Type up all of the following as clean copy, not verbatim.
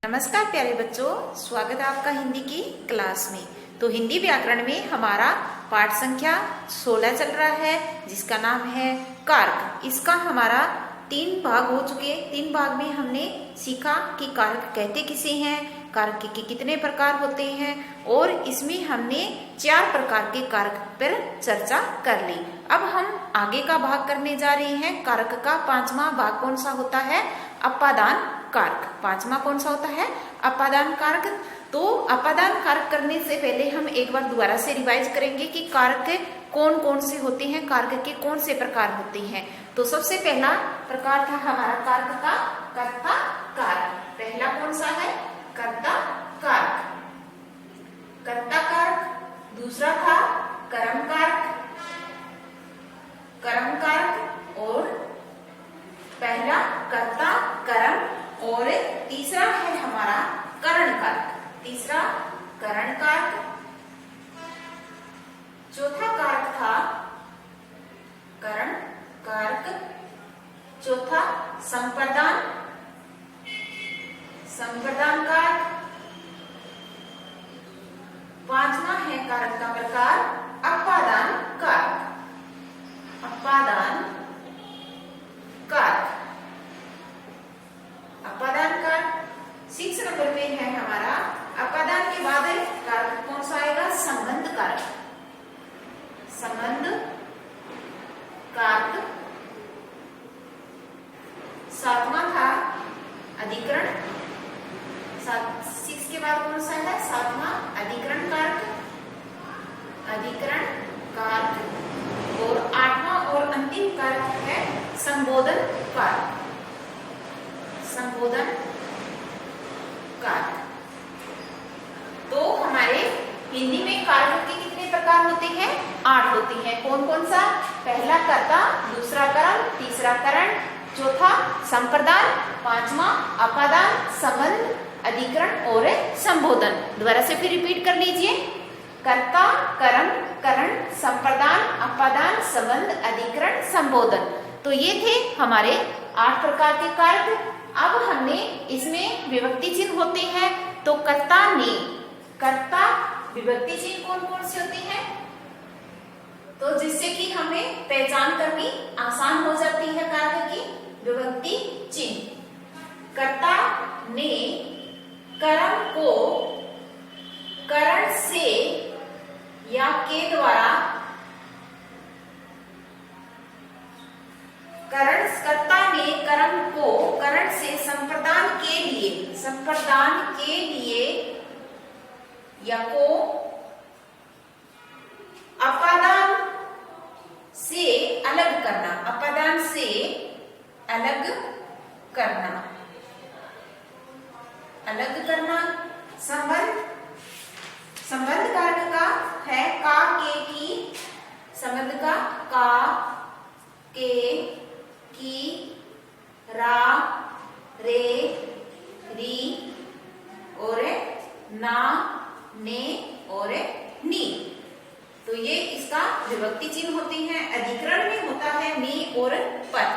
नमस्कार प्यारे बच्चों, स्वागत है आपका हिंदी की क्लास में। तो हिंदी व्याकरण में हमारा पाठ संख्या 16 चल रहा है, जिसका नाम है कारक। इसका हमारा 3 भाग हो चुके। 3 भाग में हमने सीखा कि कारक कहते किसे हैं, कारक के कितने प्रकार होते हैं, और इसमें हमने 4 प्रकार के कारक पर चर्चा कर ली। अब हम आगे का भाग करने जा रहे हैं। कारक का 5वां भाग कौन सा होता है? अपादान कारक। 5वां कौन सा होता है? अपादान कारक। तो अपादान कारक करने से पहले हम एक बार दोबारा से रिवाइज करेंगे कि कारक कौन कौन से होते हैं, कारक के कौन से प्रकार होते हैं। तो सबसे पहला प्रकार था हमारा कारक का कर्ता कारक। पहला कौन सा है? कर्ता कारक। कर्ता कारक। दूसरा था कर्म कारक, कर्म कारक, और पहला कर्ता कर्म, और तीसरा है हमारा करण कारक। तीसरा करण कारक। चौथा कारक था करण कारक। चौथा संप्रदान, संप्रदान कारक। 5वां है कारक का प्रकार अपादान कारक। अपादान कारक। अपादान कारक 6 नंबर पे है हमारा। अपादान के बाद कारक कौन सा आएगा? संबंध कारक। संबंध कारक। 7वां था अधिकरण। 6 के बाद कौन सा है? 7वां अधिकरण कारक। अधिकरण कारक। और 8वां और अंतिम कारक है संबोधन कारक। संबोधन कारक। तो हमारे हिंदी में कारक के कितने प्रकार होते हैं? 8 होते हैं। कौन कौन सा? पहला कर्ता, दूसरा कर्म, तीसरा करण, चौथा संप्रदान, 5वां अपादान, संबंध, अधिकरण और संबोधन। दोबारा से फिर रिपीट कर लीजिए। कर्ता, कर्म, करण, संप्रदान, अपादान, संबंध, अधिकरण, संबोधन। तो ये थे हमारे 8 प्रकार के कारक। अब हमने इसमें विभक्ति चिन्ह होते हैं। तो कर्ता ने, कर्ता विभक्ति चिन्ह कौन कौन से होते हैं? तो जिससे कि हमें पहचान करनी आसान हो जाती है कारक की विभक्ति चिन्ह। कर्ता ने कर्म को करण से या के द्वारा, कर्ता ने कर्म को करण से संप्रदान के लिए, संप्रदान के लिए या को अपादान से अलग करना, अपादान से अलग करना, अलग करना। संबंध, संबंध कारक का है का के की। संबंध का का, के, की, रा, रे, री, और ना, ने और नी। तो ये इसका विभक्ति चिन्ह होते हैं। अधिकरण में होता है में और पर,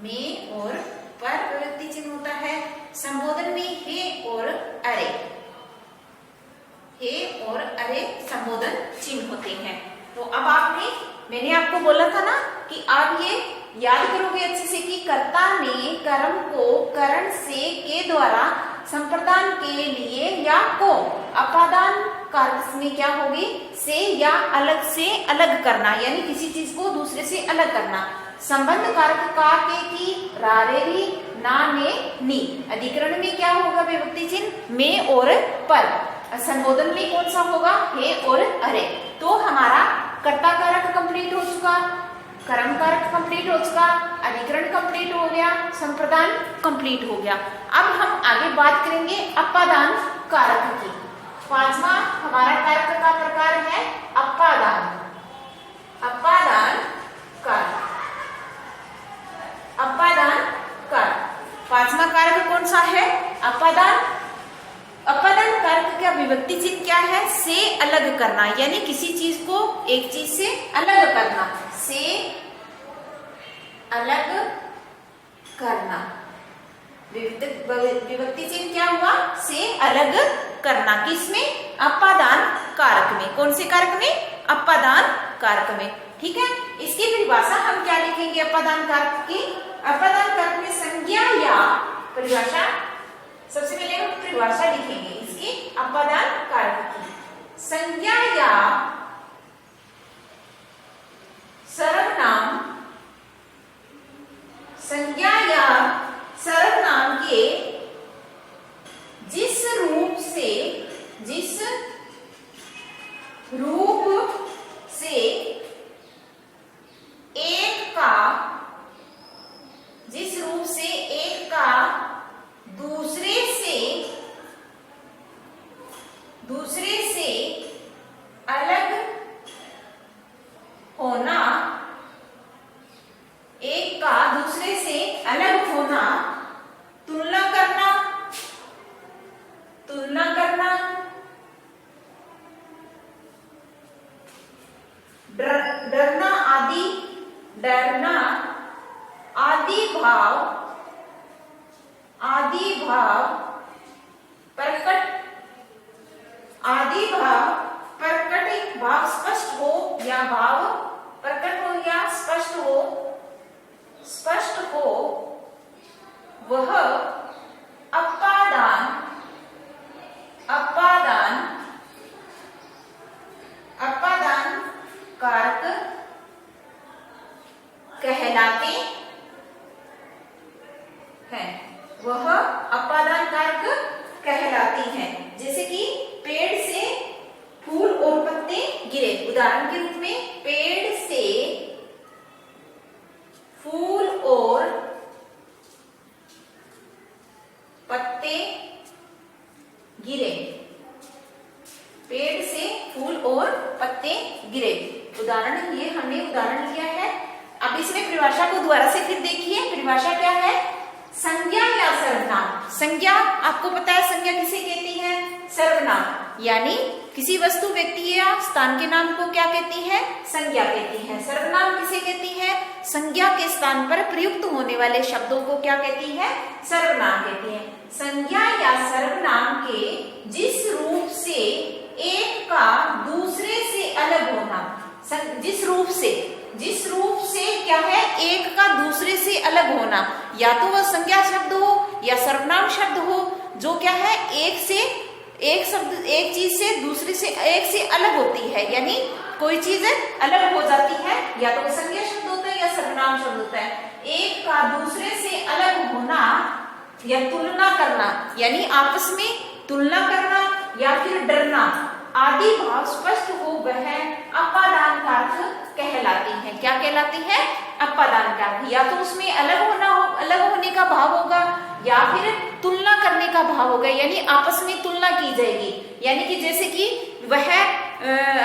में और पर विभक्ति चिन्ह होता है। संबोधन में हे और अरे, हे और अरे संबोधन चिन्ह होते हैं। तो अब मैंने आपको बोला था ना कि आप ये याद करोगे अच्छे से कि कर्ता ने कर्म को करण से के द्वारा संप्रदान के लिए या को, अपादान कारक में क्या होगी? से या अलग से अलग करना, यानी किसी चीज को दूसरे से अलग करना। संबंध कारक का के की, रा, रे, री, ना, ने, नी। अधिकरण में क्या होगा विभक्ति चिन्ह? में और पर। संबोधन में कौन सा होगा? हे और अरे। तो हमारा कर्ता कारक कंप्लीट हो चुका, कर्म कारक कंप्लीट हो चुका, अधिकरण कंप्लीट हो गया, संप्रदान कंप्लीट हो गया। अब हम आगे बात करेंगे अपादान कारक की। 5वां हमारा कारक का प्रकार है अपादान। अपादान कारक। अपादान कारक 5वां कारक कौन सा है? अपादान। अपादान कारक का विभक्ति चिन्ह क्या है? से अलग करना, यानी किसी चीज को एक चीज से अलग करना। से अलग करना। विभक्ति चिन्ह क्या हुआ? अलग करना। किसमें? अपादान कारक में। कौन से कारक में? अपादान कारक में। ठीक है, इसकी परिभाषा हम क्या लिखेंगे अपादान कारक की? अपादान कारक में संज्ञा या परिभाषा, सबसे पहले हम परिभाषा लिखेंगे इसकी अपादान कारक की। संज्ञा या सर्वनाम, संज्ञा या सर्वनाम के जिस रूप से एक का दूसरे से अलग होना, एक का दूसरे से अलग होना, तुलना करना, डरना आदि भाव प्रकट भाव स्पष्ट हो या भाव प्रकट हो या स्पष्ट हो, वह अपादान कारक कहलाते हैं। वह अपादान कारक कहलाती हैं। जैसे कि पेड़ से फूल और पत्ते गिरे, उदाहरण के रूप में पेड़ से फूल और पत्ते गिरे, पेड़ से फूल और पत्ते गिरे, उदाहरण ये हमने उदाहरण लिया है। अब इसमें परिभाषा को दोबारा से फिर देखिए। परिभाषा क्या है? संज्ञा या सर्वनाम। संज्ञा आपको पता है संज्ञा किसे कहती है? सर्वनाम, यानी किसी वस्तु, व्यक्ति या स्थान के नाम को क्या कहती है? संज्ञा कहती है। सर्वनाम किसे कहती है? संज्ञा के स्थान पर प्रयुक्त होने वाले शब्दों को क्या कहती है? सर्वनाम कहती है। संज्ञा या सर्वनाम के जिस रूप से एक का दूसरे से अलग होना, जिस रूप से क्या है? एक का दूसरे से अलग होना, या तो वह संज्ञा शब्द हो या सर्वनाम शब्द हो, जो क्या है? एक चीज से दूसरे से एक से अलग होती है, यानी कोई चीज अलग हो जाती है, या तो संज्ञा शब्द होता है या सर्वनाम शब्द होता है। एक का दूसरे से अलग होना या तुलना करना, यानी आपस में तुलना करना या फिर डरना आदि भाव स्पष्ट हो, वह अपादान कारक कहलाती है। क्या कहलाती है? अपादान कारक। या तो उसमें अलग होने का भाव होगा या फिर तुलना करने का भाव होगा, यानी आपस में तुलना की जाएगी। यानी कि जैसे कि वह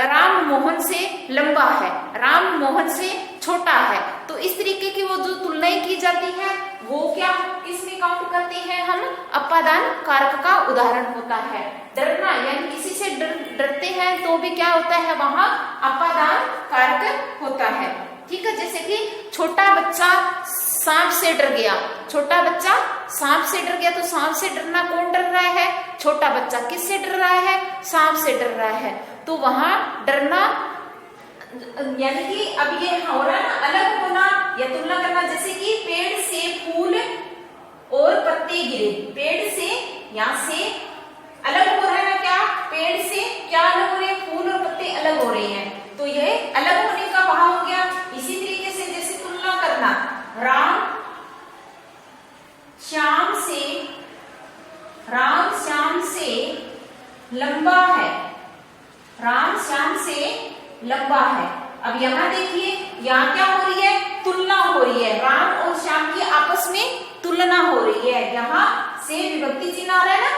राम मोहन से लंबा है, राम मोहन से छोटा है, तो इस तरीके की वो जो तुलनाएं की जाती है वो क्या किसमें काउंट करते हैं हम? अपादान कारक का उदाहरण होता है। डरना, यानी किसी से डरते हैं तो भी क्या होता है? वहां अपादान कारक होता है। ठीक है, जैसे कि छोटा बच्चा सांप से डर गया, छोटा बच्चा सांप से डर गया, तो सांप से डरना कौन डर रहा है? छोटा बच्चा। किससे डर रहा है? सांप से डर रहा है। तो वहां डरना, यानी कि अब ये हो रहा ना अलग होना या तुलना करना। जैसे कि पेड़ से फूल और पत्ते गिरे, पेड़ से यहाँ से अलग हो रहा है ना, क्या पेड़ से क्या अलग हो रहे हैं? फूल और पत्ते अलग हो रहे हैं, तो यह अलग होने का भाव हो गया। इसी तरीके से जैसे तुलना करना, राम श्याम से लंबा है, राम श्याम से लंबा है। अब यहाँ देखिए, यहाँ क्या हो रही है? तुलना हो रही है, राम और श्याम की आपस में तुलना हो रही है। यहाँ से विभक्ति चिन्ह आ रहा है ना,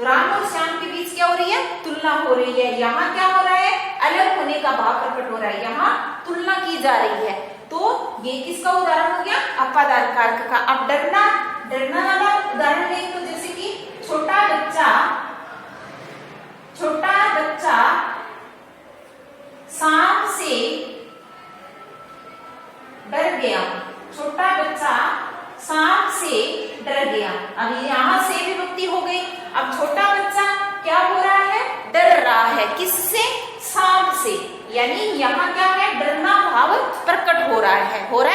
राम और श्याम के बीच क्या हो रही है? तुलना हो रही है। यहाँ क्या हो रहा है? अलग होने का भाव प्रकट हो रहा है, यहाँ तुलना की जा रही है। तो ये किसका उदाहरण हो गया? अपादान कारक का। अब डरना वाला उदाहरण लें तो जैसे कि छोटा बच्चा सांप से डर गया, छोटा बच्चा सांप से डर गया। अब यहाँ से विभक्ति हो गई। अब छोटा बच्चा किससे? सांप से। यानी यहाँ क्या है? डरना भाव प्रकट हो रहा है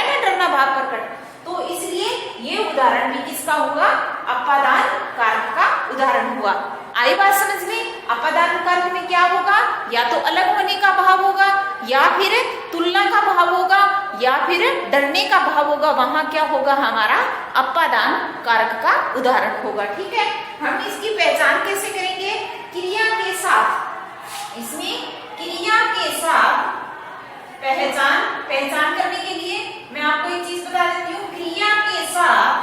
ना डरना भाव प्रकट। तो इसलिए ये उदाहरण भी किसका हुआ? अपादान कारक का उदाहरण हुआ। आई बात समझ में? अपादान कारक में क्या होगा? या तो अलग होने का भाव होगा, या फिर तुलना का भाव होगा, या फिर डरने का भाव होगा। वहां क्या होगा? हमारा अपादान कारक का उदाहरण होगा। ठीक है, हम इसकी पहचान कैसे करेंगे? क्रिया के साथ। इसमें क्रिया के साथ पहचान करने के लिए मैं आपको एक चीज बता देती हूँ। क्रिया के साथ,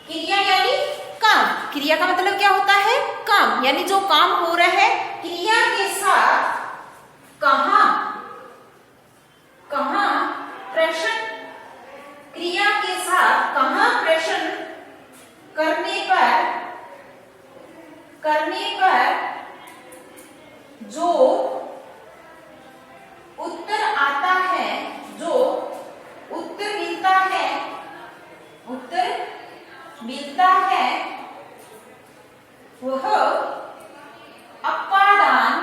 क्रिया यानी काम। क्रिया का मतलब क्या होता है? काम। यानी जो काम हो रहा है, क्रिया के साथ कहां प्रश्न, क्रिया के साथ कहां प्रश्न करने पर जो उत्तर आता है, जो उत्तर मिलता है वह अपादान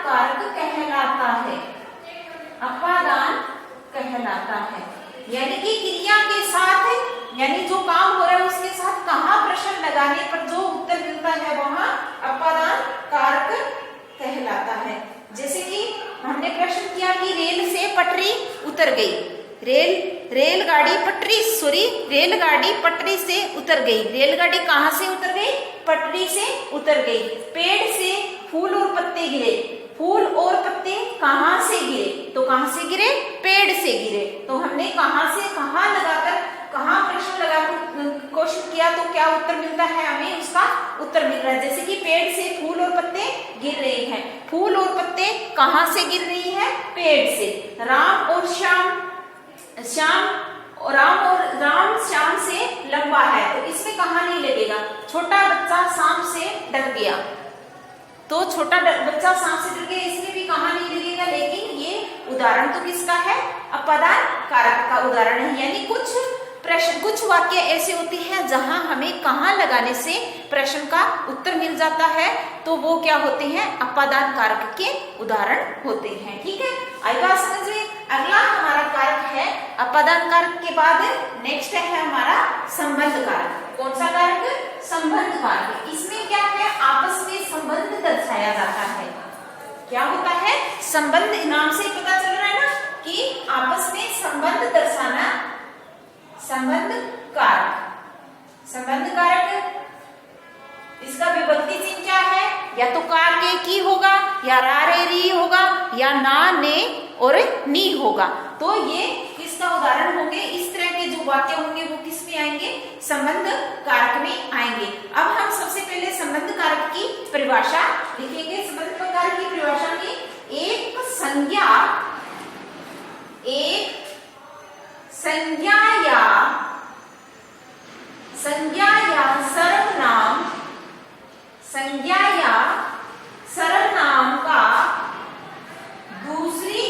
कारक कहलाता है। अपादान कहलाता है। यानी कि क्रिया के साथ, यानी जो काम हो रहा है उसके साथ कहां प्रश्न लगाने पर जो उत्तर मिलता है वहां अपादान कारक कहलाता है। जैसे कि हमने प्रश्न किया कि रेल से पटरी उतर गई। रेलगाड़ी पटरी से उतर गई। रेलगाड़ी कहां से उतर गई? पटरी से उतर गई। पेड़ से फूल और पत्ते गिरे। फूल और पत्ते कहां से गिरे? तो कहां से गिरे? पेड़ से गिरे। तो हमने कहां से कहां लगाकर, कहां प्रश्न लगाकर क्वेश्चन किया तो क्या उत्तर मिलता है? हमें उसका उत्तर मिल रहा है। जैसे कि पेड़ से फूल और पत्ते गिर रहे हैं। फूल और पत्ते कहां से गिर रही है? पेड़ से। राम श्याम से लंबा है, तो इसमें कहां नहीं लगेगा? छोटा बच्चा सांप से डर गया, तो छोटा बच्चा सांप से डर गया, इसमें भी कहां नहीं लगेगा। लेकिन ये उदाहरण तो किसका है? अपादान कारक का उदाहरण है। यानी कुछ वाक्य ऐसे होते हैं जहां हमें कहां लगाने से प्रश्न का उत्तर मिल जाता है, तो वो क्या होते हैं? अपादान कारक के उदाहरण होते हैं। ठीक है, आई बात समझ में? अगला हमारा कारक है अपादान कारक के बाद नेक्स्ट है हमारा संबंध कारक। कौन सा कारक? संबंध कारक। इसमें क्या है? आपस में संबंध दर्शाया जाता है। क्या होता है? संबंध। नाम से पता चल रहा है ना कि आपस में संबंध दर्शाना संबंध कारक। इसका विभक्ति चिन्ह क्या है? या तो कार के की होगा, या रा रे री होगा, या ना ने और नी होगा। तो ये किसका उदाहरण होंगे? इस तरह के जो वाक्य होंगे वो किस में आएंगे? संबंध कारक में आएंगे। अब हम सबसे पहले संबंध कारक की परिभाषा लिखेंगे। संबंध कारक की परिभाषा में एक संज्ञा या सर्वनाम का दूसरी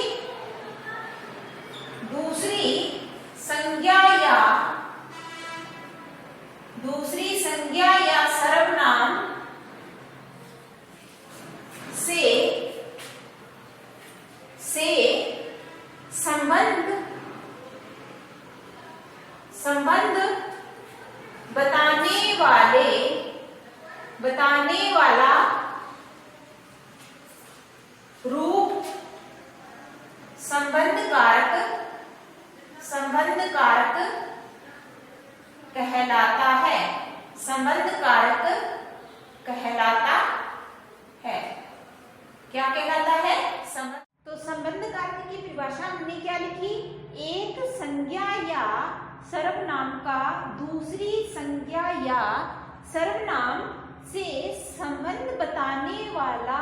संज्ञा या सर्वनाम से संबंध बताने वाला रूप संबंध कारक कहलाता है। संबंध कारक कहलाता है। क्या कहलाता है? तो संबंध कारक की परिभाषा हमने क्या लिखी? एक संज्ञा या सर्वनाम का दूसरी संज्ञा या सर्वनाम से संबंध बताने वाला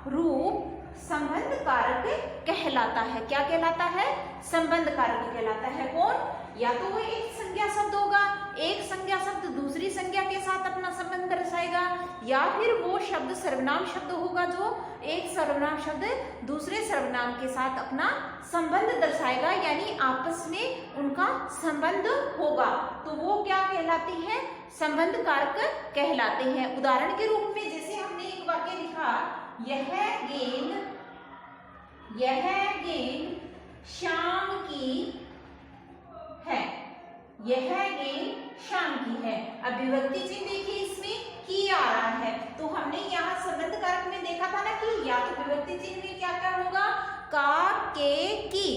रूप संबंध कारक कहलाता है। क्या कहलाता है? संबंध कारक कहलाता है। कौन? या तो वो एक संज्ञा शब्द होगा, एक संज्ञा शब्द दूसरी संज्ञा के साथ अपना संबंध दर्शाएगा, या फिर वो शब्द सर्वनाम शब्द होगा जो एक सर्वनाम शब्द दूसरे सर्वनाम के साथ अपना संबंध दर्शाएगा, यानी आपस में उनका संबंध होगा। तो वो क्या कहलाती है? संबंध कारक कहलाते हैं। उदाहरण के रूप में जैसे हमने एक वाक्य लिखा, यह गेंद शाम की है, यह गेंद शाम की है। अब विभक्ति चिन्ह देखिए, इसमें की आ रहा है, तो हमने यहाँ संबंध कारक में देखा था ना कि या तो विभक्ति चिन्ह में क्या क्या होगा, का, के, की,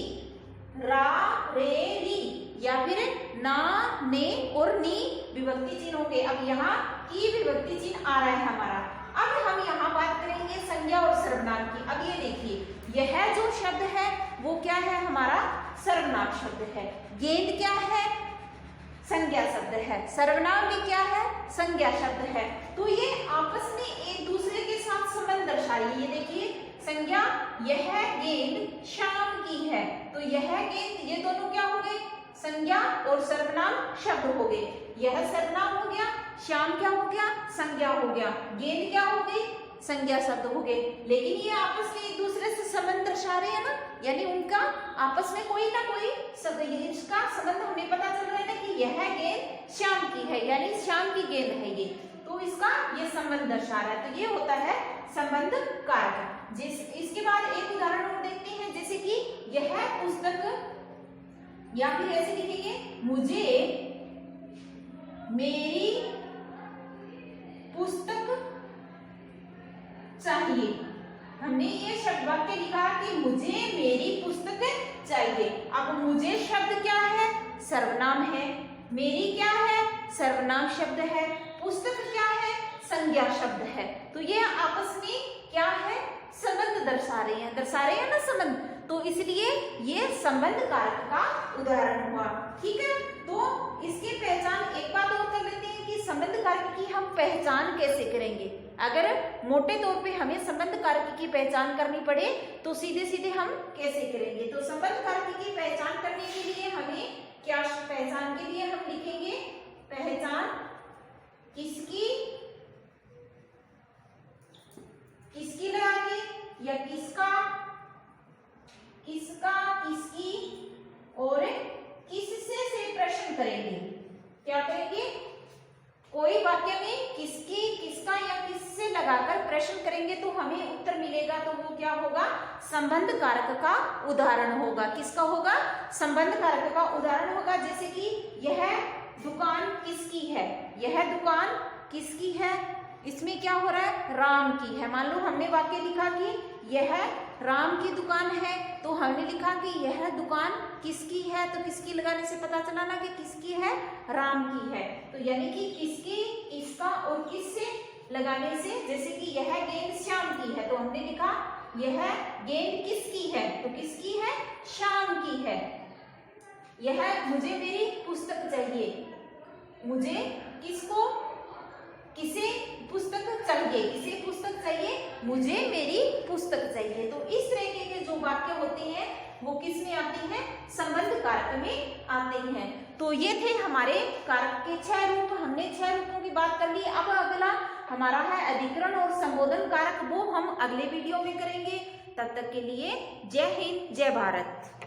रा, रे, री, या फिर ना, ने और नी विभक्ति चिन्ह होंगे। अब यहाँ की विभक्ति चिन्ह आ रहा है हमारा। अब हम यहाँ बात करेंगे संज्ञा और सर्वनाम की। अब ये देखिए, यह जो शब्द है वो क्या है? हमारा सर्वनाम शब्द है। गेंद क्या है? संज्ञा शब्द है। सर्वनाम में क्या है? संज्ञा शब्द है। तो ये आपस में एक दूसरे के साथ संबंध दर्शा रही है। ये देखिए, संज्ञा यह गेंद शाम की है, तो यह गेंद, ये दोनों क्या हो गए? संज्ञा और सर्वनाम शब्द हो गए। यह सर्वनाम हो गया, शाम क्या हो गया? संज्ञा हो गया, गेंद क्या हो गई? संज्ञा शब्द हो गए। लेकिन ये आपस में एक दूसरे से संबंध दर्शा रहे हैं ना, यानी उनका आपस में कोई ना कोई इसका संबंध हमें पता चल रहा है ना कि यह गेंद शाम की है, यानी शाम की गेंद है ये, तो इसका ये संबंध दर्शा रहा है। तो ये होता है संबंध कारक। इसके बाद एक उदाहरण और देखते हैं, जैसे कि यह पुस्तक, या फिर ऐसे लिखेंगे, मुझे मेरी पुस्तक चाहिए। हमने ये शब्द वाक्य लिखा कि मुझे मेरी पुस्तक चाहिए। अब मुझे शब्द क्या है? सर्वनाम है। मेरी क्या है? सर्वनाम शब्द है। पुस्तक क्या है? संज्ञा शब्द है। तो ये आपस में क्या है? संबंध दर्शा रहे हैं ना संबंध, तो इसलिए ये संबंध कारक का उदाहरण हुआ। ठीक है, तो इसकी पहचान एक बात और कर लेते हैं कि संबंध कारक की हम पहचान कैसे करेंगे। अगर मोटे तौर पे हमें संबंध कारक की पहचान करनी पड़े तो सीधे सीधे हम कैसे करेंगे? तो संबंध कारक की पहचान करने के लिए हमें क्या, पहचान के लिए हम लिखेंगे पहचान किसकी लगा के, या किसका, किसकी और किससे से प्रश्न करेंगे। क्या करेंगे? कोई वाक्य में किसकी, किसका या किससे लगाकर प्रश्न करेंगे तो हमें उत्तर मिलेगा, तो वो क्या होगा? संबंध कारक का उदाहरण होगा। किसका होगा? संबंध कारक का उदाहरण होगा। जैसे कि यह दुकान किसकी है, यह दुकान किसकी है, इसमें क्या हो रहा है? राम की है। मान लो हमने वाक्य लिखा कि यह राम की दुकान है, तो हमने लिखा कि यह दुकान किसकी है, तो किसकी लगाने से पता चला ना कि किसकी है? राम की है। तो यानी कि किसकी, किसका और किससे लगाने से, जैसे कि यह गेंद श्याम की है, तो हमने लिखा यह गेंद किसकी है, तो किसकी है? श्याम की है। यह मुझे मेरी पुस्तक चाहिए, मुझे किसको, किसे पुस्तक चाहिए, किसे पुस्तक चाहिए? मुझे मेरी पुस्तक चाहिए। तो इस तरह के जो वाक्य होते हैं वो किस में आते हैं? संबंध कारक में आते हैं। तो ये थे हमारे कारक के 6 रूप। हमने 6 रूपों की बात कर ली। अब अगला हमारा है अधिकरण और संबोधन कारक, वो हम अगले वीडियो में करेंगे। तब तक के लिए जय हिंद, जय भारत।